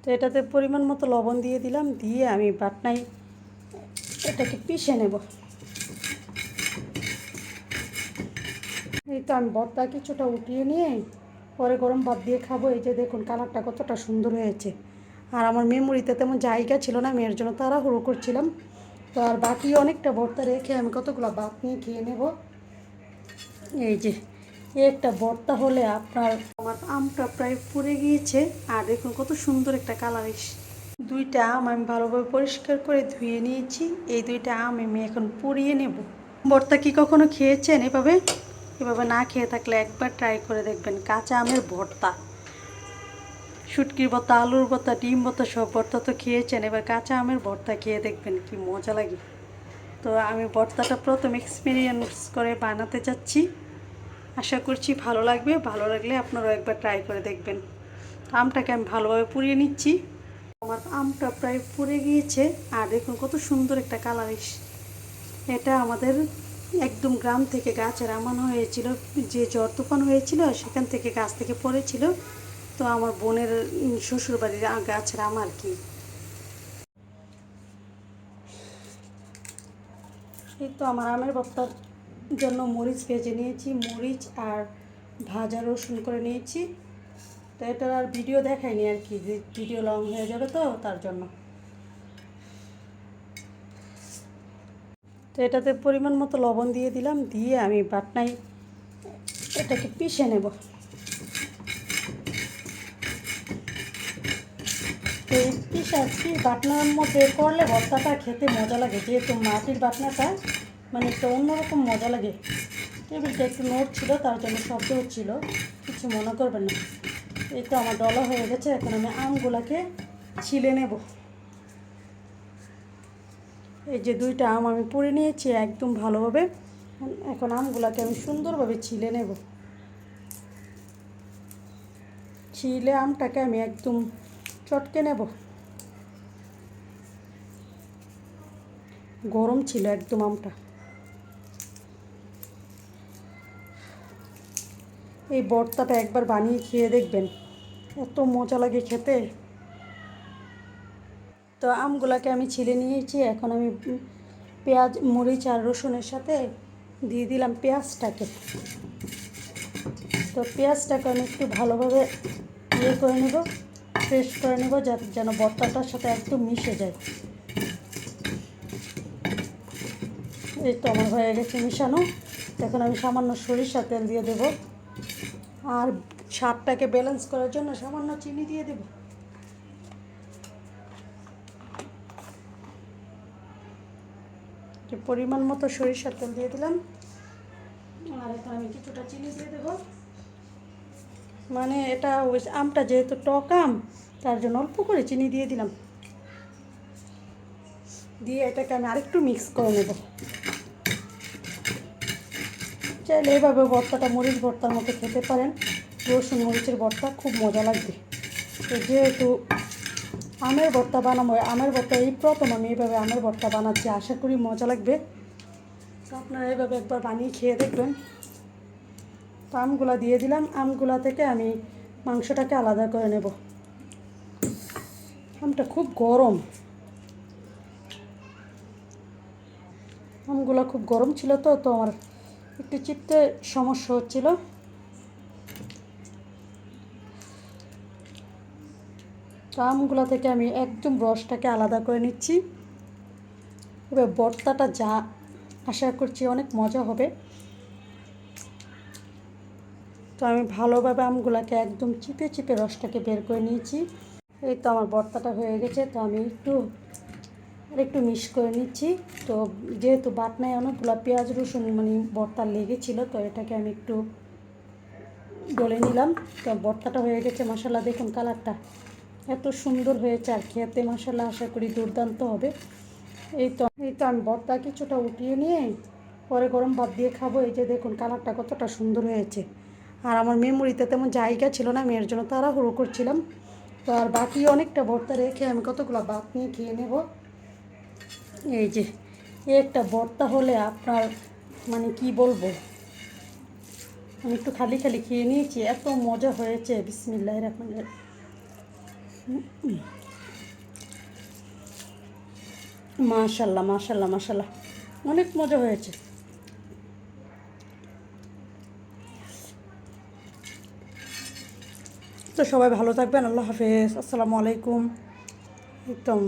তো এটাতে পরিমাণ মতো লবণ দিয়ে দিলাম, দিয়ে আমি বাটনায় এটাকে পিষে নেব। এই তো আমি ভর্তা কিছুটা উঠিয়ে নিয়ে পরে গরম ভাত দিয়ে খাবো। এই যে দেখুন কালারটা কতটা সুন্দর হয়েছে। আর আমার মেমোরিতে তেমন জায়গা ছিল না, আমি এর জন্য তাড়াহুড়ো করছিলাম। তো আর বাকি অনেকটা ভর্তা রেখে আমি কতগুলো ভাত নিয়ে খেয়ে নেব। এই যে একটা ভর্তা হলে আমার আমটা প্রায় পুড়ে গিয়েছে। আর দেখুন কত সুন্দর একটা কালার এসে। দুইটা আম আমি ভালোভাবে পরিষ্কার করে ধুয়ে নিয়েছি। এই দুইটা আম আমি এখন পুড়িয়ে নেব। ভর্তা কি কখনো খেয়েছেন এভাবে? এভাবে না খেয়ে থাকলে একবার ট্রাই করে দেখবেন। কাঁচা আমের ভর্তা, শুটকির ভর্তা, আলুর ভর্তা, ডিম ভর্তা, সব ভর্তা তো খেয়েছেন, এবার কাঁচা আমের ভর্তা খেয়ে দেখবেন কি মজা লাগে। তো আমি ভর্তাটা প্রথম এক্সপিরিয়েন্স করে বানাতে যাচ্ছি, আশা করছি ভালো লাগবে। ভালো লাগলে আপনারাও একবার ট্রাই করে দেখবেন। আমটাকে আমি ভালোভাবে পুড়িয়ে নিচ্ছি। আমার আমটা প্রায় পুড়ে গিয়েছে। আর দেখুন কত সুন্দর একটা কালার এসে। এটা আমাদের একদম গ্রাম থেকে গাছের আম হয়েছিল, যে ঝড় তুফান হয়েছিল সেখান থেকে গাছ থেকে পড়েছিল। তো আমার বোনের শ্বশুরবাড়ির গাছের আম আর কি। এই তো আমার আমের ভর্তার জন্য মরিচ ভেজে নিয়েছি, মরিচ আর ভাজা রসুন করে নিয়েছি। তো এটার আর ভিডিও দেখায়নি আর কি, যে ভিডিও লং হয়ে যাবে তো তার জন্য। তো এটাতে পরিমাণ মতো লবণ দিয়ে দিলাম, দিয়ে আমি বাটনায় এটাকে পিষে নেব। এই পিষাচ্ছি বাটনার মধ্যে করলে ভর্তাটা খেতে মজা লাগে, যেহেতু মাটির বাটনাটা মানে একটা অন্যরকম মজা লাগে। টেবিলটা একটু নড়ছিল তার জন্য শব্দ হচ্ছিল, কিছু মনে করবেন না। এই তো আমার ডলা হয়ে গেছে। এখন আমি আমগুলাকে ছিলে নেব। এই যে দুইটা আম আমি পুড়ে নিয়েছি একদম ভালোভাবে। এখন আমগুলাকে আমি সুন্দরভাবে ছিলে নেব। ছিলে আমটাকে আমি একদম চটকে নেব। গরম ছিল একদম আমটা। এই ভর্তাটা একবার বানিয়ে খেয়ে দেখবেন, এত মজা লাগে খেতে। তো আমগুলাকে আমি ছিলে নিয়েছি। এখন আমি পেঁয়াজ, মরিচ আর রসুনের সাথে দিয়ে দিলাম পেঁয়াজটাকে। তো পেঁয়াজটাকে আমি একটু ভালোভাবে করে নেব, ফ্রেশ করে নেব, যেন ভর্তাটার সাথে একদম মিশে যায়। এই তো আমার হয়ে গেছে মিশানো। এখন আমি সামান্য সরিষার তেল দিয়ে দেব, আর স্বাদটাকে ব্যালেন্স করার জন্য সামান্য চিনি দিয়ে দেব। পরিমাণ মতো সরিষার তেল দিয়ে দিলাম, আর এখন আমি কিছুটা চিনি দিয়ে দেব। মানে এটা ওই আমটা যেহেতু টক আম, তার জন্য অল্প করে চিনি দিয়ে দিলাম। দিয়ে এটাকে আমি আরেকটু মিক্স করে নেব। চাইলে এভাবে ভর্তাটা মরিচ ভর্তার মতো খেতে পারেন। রসুন মরিচের ভর্তা খুব মজা লাগবে। তো যেহেতু আমের ভর্তা বানাবো, আমের ভর্তা এই প্রথম আমি এইভাবে আমের ভর্তা বানাচ্ছি, আশা করি মজা লাগবে। তো আপনারা এইভাবে একবার বানিয়ে খেয়ে দেখবেন। তো আমগুলা দিয়ে দিলাম, আমগুলা থেকে আমি মাংসটাকে আলাদা করে নেব। আমটা খুব গরম, আমগুলো খুব গরম ছিল, তো তো আমার একটু চিপতে সমস্যা হচ্ছিল। তো আমগুলো থেকে আমি একদম রসটাকে আলাদা করে নিচ্ছি। এবার ভর্তাটা যা আশা করছি অনেক মজা হবে। তো আমি ভালোভাবে আমগুলোকে একদম চিপে চিপে রসটাকে বের করে নিয়েছি। এই তো আমার ভর্তাটা হয়ে গেছে। তো আমি একটু মিক্স করে নিচ্ছি। তো যেহেতু বাটনায় অনেকগুলো পেঁয়াজ রসুন মানে ভর্তা লেগেছিলো, তো এটাকে আমি একটু ডলে নিলাম। তো ভর্তাটা হয়ে গেছে। মশলা দেখুন কালারটা এত সুন্দর হয়েছে, আর খেতে মশলা আশা করি দুর্দান্ত হবে। এই তো আমি ভর্তা কিছুটা উঠিয়ে নিয়ে পরে গরম ভাত দিয়ে খাবো। এই যে দেখুন কালারটা কতটা সুন্দর হয়েছে। আর আমার মেমোরিতে তেমন জায়গা ছিল না, আমি এর জন্য তাড়াহুড়ো করছিলাম। তো আর বাকি অনেকটা ভর্তা রেখে আমি কতগুলো ভাত নিয়ে খেয়ে নেব। এই যে একটা ভর্তা হলে আপনার মানে কি বলবো, আমি একটু খালি খালি খেয়ে নিয়েছি, এত মজা হয়েছে। বিসমিল্লাহির রহমানির রহিম। মাশাল্লাহ মাশাল্লাহ মাশাল্লাহ, অনেক মজা হয়েছে। তো সবাই ভালো থাকবেন, আল্লাহ হাফেজ, আসসালামু আলাইকুম। একদম।